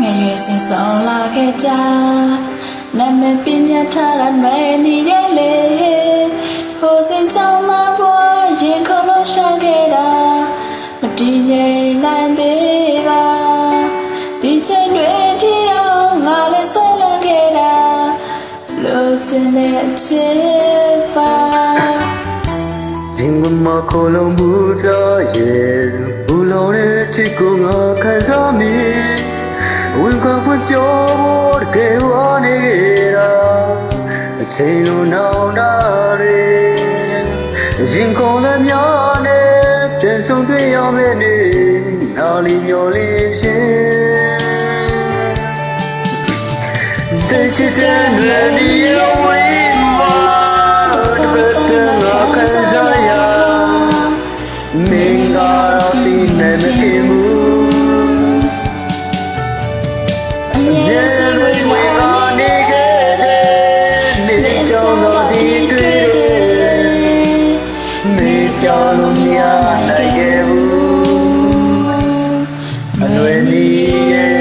ငယ်ရွယ်စဉ်ဆောင်လာခဲ့ကြနာမည်ပညာထားရမယ်နေရလေဟိုစဉ်ကြောင့်မပေါ်ရင်ခုံလို့ရှာခဲ့တာမတည်ငြိမ်နိုင်သေးပါဒီချိန်တွေထိတော့ငါလည်းဆွဲလန်းခဲ့တာလို့ချင်တဲ့အချစ်ပါဒီမခလုံးဘူးတော့ရဲ့ဘူးလုံးနဲ့ချစ်ကိုငါခံစားမိဝင်ကဖွင့်ပြောဖို့တကယ်ဝါနေကြတာအချိန်လိုနောက်တာတွေရင်ကုန်လည်းများနေပြန်ဆုံးတွေ့ရမယ့်နေ့နာလီမျောလေးရှင်တဲ့ချစ်တဲ့နေရာဝေးမှာတပတ်ကငါခံစားရမင်းကတော့ဒီနဲ့မဖြစ်ဘူးကြောင့်လို့မြာနိုင်ခဲ့ဘူးအလွယ်မီရဲ့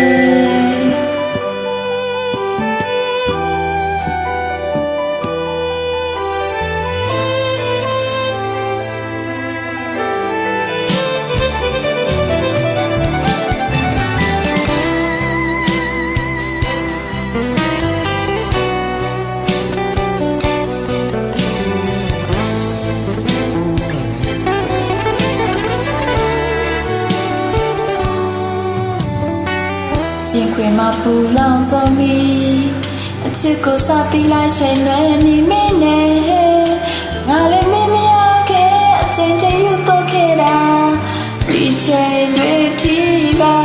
ရင်ခွေမှာပူလောင်ဆုံးပြီးအချစ်ကိုစတီးလိုက်ချိန်လွယ်နေမင်းနဲ့ငါလည်းမင်းမရခဲ့အချိန်ချင်းယူတော့ခဲ့တာဒီချိန်တွေထိပါ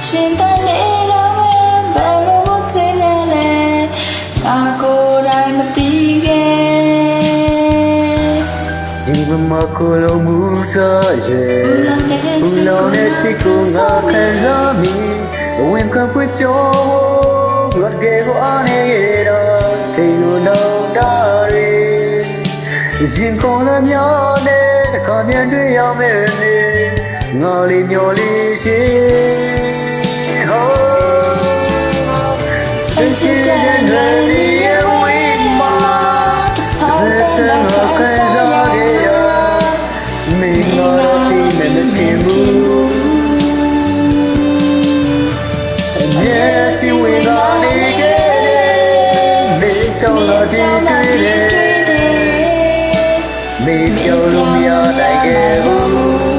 ရှင်တန်နေတော့ဘယ်လိုချင်လဲငါကိုယ်တိုင်မသိခဲ့ဒီမခလုံးမူစားရဲ့ဘူးလုံးနဲ့ချစ်ကိုငါခံစားမိဝင်ကဖွင့်ပြောဘတ်ကေကိုအနေတော့ဒီလိုတော့တာရီရင်ကုန်လည်းများနေတခါပြန်တွေ့ရမယ်လေငါလေးမျောလေးရှင်ဟောအချစ်တဲ့နေရာဝေးမှာတဖောက်တဲ့ငါခံစားရမင်းကတော့ဒီနဲ့မဖြစ်ဘူးမေပြောလို့မရနိုင်ခဲ့ဘူး